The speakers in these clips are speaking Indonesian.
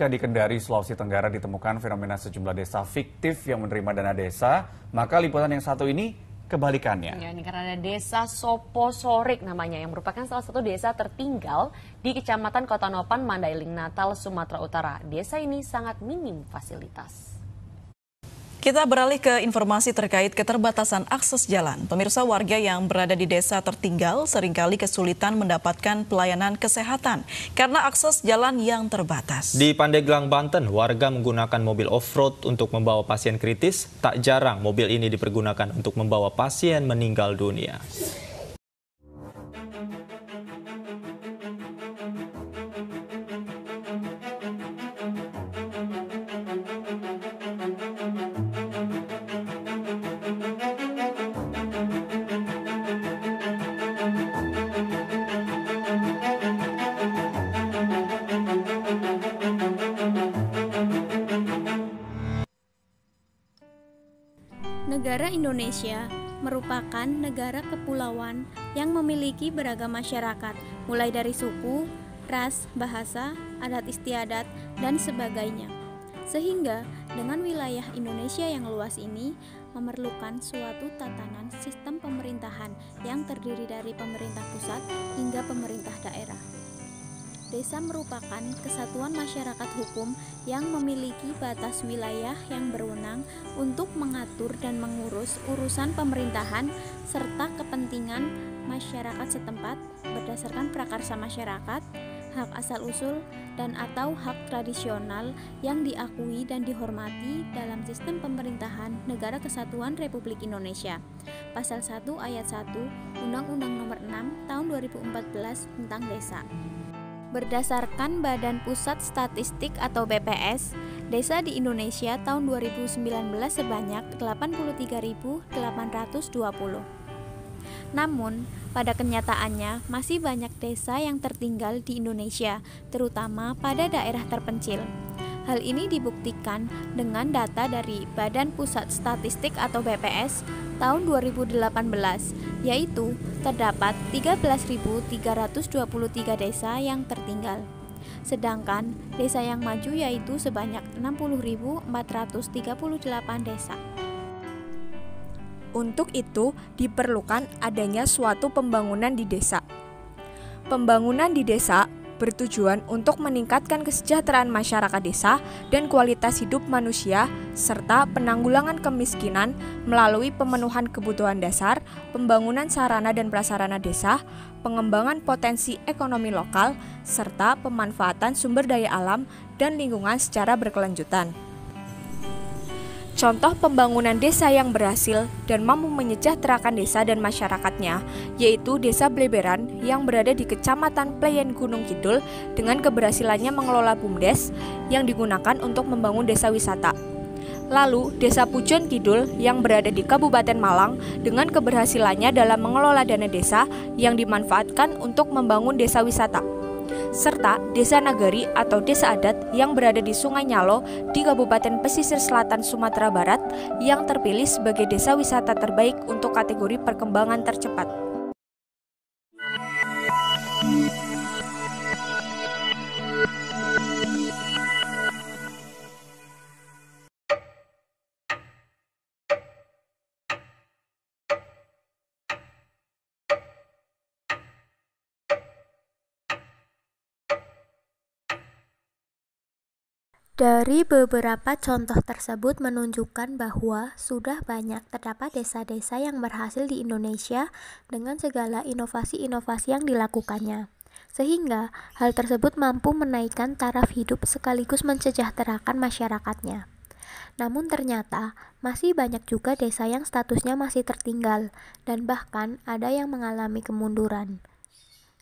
Jika di Kendari, Sulawesi Tenggara ditemukan fenomena sejumlah desa fiktif yang menerima dana desa, maka liputan yang satu ini kebalikannya. Ya, ini karena ada desa Soposorik namanya yang merupakan salah satu desa tertinggal di Kecamatan Kota Nopan, Mandailing, Natal, Sumatera Utara. Desa ini sangat minim fasilitas. Kita beralih ke informasi terkait keterbatasan akses jalan. Pemirsa, warga yang berada di desa tertinggal seringkali kesulitan mendapatkan pelayanan kesehatan karena akses jalan yang terbatas. Di Pandeglang, Banten, warga menggunakan mobil off-road untuk membawa pasien kritis. Tak jarang mobil ini dipergunakan untuk membawa pasien meninggal dunia. Negara Indonesia merupakan negara kepulauan yang memiliki beragam masyarakat, mulai dari suku, ras, bahasa, adat istiadat, dan sebagainya. Sehingga dengan wilayah Indonesia yang luas ini memerlukan suatu tatanan sistem pemerintahan yang terdiri dari pemerintah pusat hingga pemerintah daerah. Desa merupakan kesatuan masyarakat hukum yang memiliki batas wilayah yang berwenang untuk mengatur dan mengurus urusan pemerintahan serta kepentingan masyarakat setempat berdasarkan prakarsa masyarakat, hak asal-usul, dan atau hak tradisional yang diakui dan dihormati dalam sistem pemerintahan Negara Kesatuan Republik Indonesia. Pasal 1 Ayat 1 Undang-Undang Nomor 6 Tahun 2014 tentang Desa. Berdasarkan Badan Pusat Statistik atau BPS, desa di Indonesia tahun 2019 sebanyak 83.820. Namun, pada kenyataannya masih banyak desa yang tertinggal di Indonesia, terutama pada daerah terpencil. Hal ini dibuktikan dengan data dari Badan Pusat Statistik atau BPS tahun 2018, yaitu terdapat 13.323 desa yang tertinggal. Sedangkan desa yang maju yaitu sebanyak 60.438 desa. Untuk itu diperlukan adanya suatu pembangunan di desa. Pembangunan di desa bertujuan untuk meningkatkan kesejahteraan masyarakat desa dan kualitas hidup manusia, serta penanggulangan kemiskinan melalui pemenuhan kebutuhan dasar, pembangunan sarana dan prasarana desa, pengembangan potensi ekonomi lokal, serta pemanfaatan sumber daya alam dan lingkungan secara berkelanjutan. Contoh pembangunan desa yang berhasil dan mampu menyejahterakan desa dan masyarakatnya, yaitu Desa Bleberan yang berada di Kecamatan Pleyen Gunung Kidul dengan keberhasilannya mengelola BUMDes yang digunakan untuk membangun desa wisata. Lalu, Desa Pujon Kidul yang berada di Kabupaten Malang dengan keberhasilannya dalam mengelola dana desa yang dimanfaatkan untuk membangun desa wisata. Serta Desa Nagari atau Desa Adat yang berada di Sungai Nyalo di Kabupaten Pesisir Selatan Sumatera Barat yang terpilih sebagai desa wisata terbaik untuk kategori perkembangan tercepat. Dari beberapa contoh tersebut menunjukkan bahwa sudah banyak terdapat desa-desa yang berhasil di Indonesia dengan segala inovasi-inovasi yang dilakukannya. Sehingga hal tersebut mampu menaikkan taraf hidup sekaligus mensejahterakan masyarakatnya. Namun ternyata masih banyak juga desa yang statusnya masih tertinggal dan bahkan ada yang mengalami kemunduran.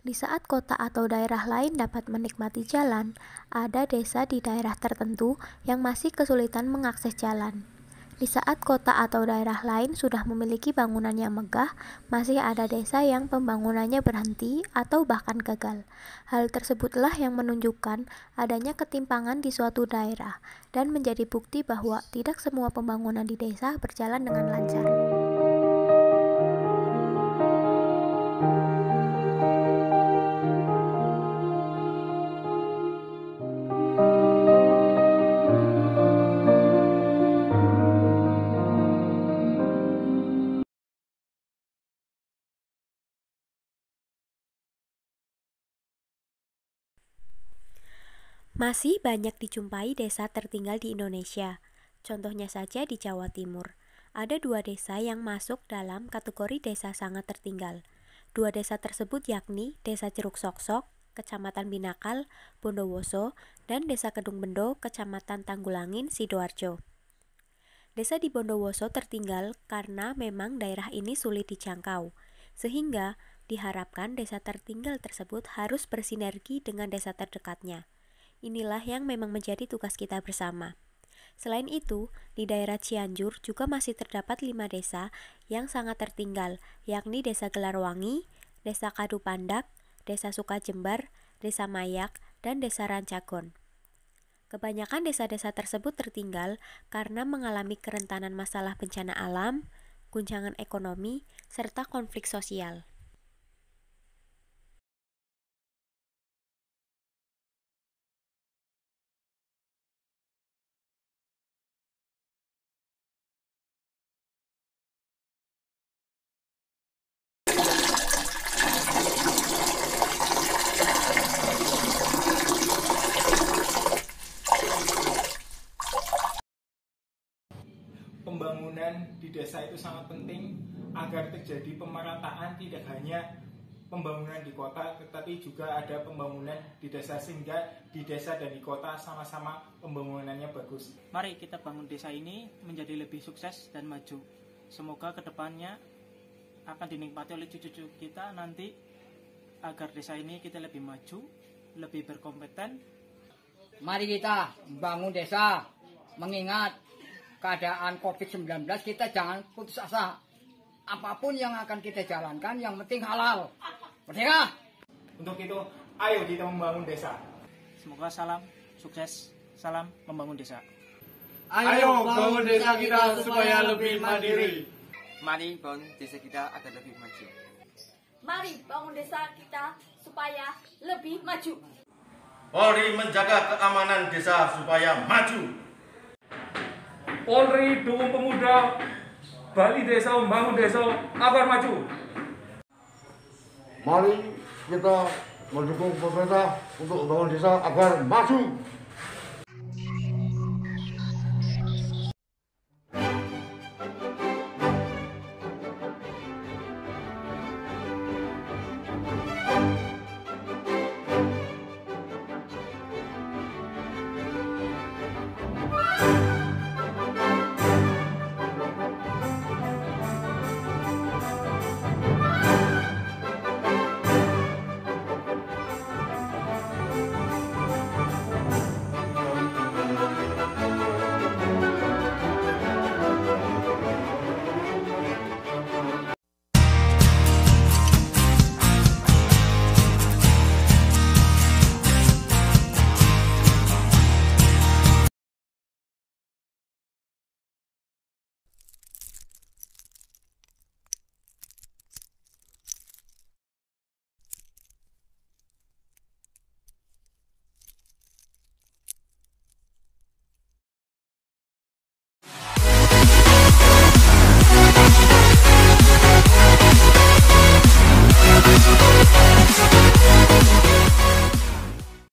Di saat kota atau daerah lain dapat menikmati jalan, ada desa di daerah tertentu yang masih kesulitan mengakses jalan. Di saat kota atau daerah lain sudah memiliki bangunan yang megah, masih ada desa yang pembangunannya berhenti atau bahkan gagal. Hal tersebutlah yang menunjukkan adanya ketimpangan di suatu daerah dan menjadi bukti bahwa tidak semua pembangunan di desa berjalan dengan lancar. Masih banyak dijumpai desa tertinggal di Indonesia. Contohnya saja di Jawa Timur. Ada 2 desa yang masuk dalam kategori desa sangat tertinggal. 2 desa tersebut yakni Desa Ceruk Soksok, Kecamatan Binakal, Bondowoso, dan Desa Kedung Bendo, Kecamatan Tanggulangin, Sidoarjo. Desa di Bondowoso tertinggal karena memang daerah ini sulit dijangkau, sehingga diharapkan desa tertinggal tersebut harus bersinergi dengan desa terdekatnya. Inilah yang memang menjadi tugas kita bersama. Selain itu, di daerah Cianjur juga masih terdapat 5 desa yang sangat tertinggal, yakni Desa Gelarwangi, Desa Kadupandak, Desa Sukajembar, Desa Mayak, dan Desa Rancagon. Kebanyakan desa-desa tersebut tertinggal karena mengalami kerentanan masalah bencana alam, guncangan ekonomi, serta konflik sosial. Pembangunan di desa itu sangat penting agar terjadi pemerataan, tidak hanya pembangunan di kota tetapi juga ada pembangunan di desa, sehingga di desa dan di kota sama-sama pembangunannya bagus. Mari kita bangun desa ini menjadi lebih sukses dan maju. Semoga kedepannya akan dinikmati oleh cucu-cucu kita nanti, agar desa ini kita lebih maju, lebih berkompeten. Mari kita bangun desa, mengingat keadaan COVID-19, kita jangan putus asa. Apapun yang akan kita jalankan, yang penting halal. Merdeka! Untuk itu, ayo kita membangun desa. Semoga salam sukses, salam membangun desa. Ayo bangun desa kita supaya lebih mandiri. Mari bangun desa kita agar lebih maju. Mari bangun desa kita supaya lebih maju. Polri menjaga keamanan desa supaya maju. Polri dukung pemuda, Bali Desa membangun desa agar maju. Mari kita mendukung pemerintah untuk membangun desa agar maju.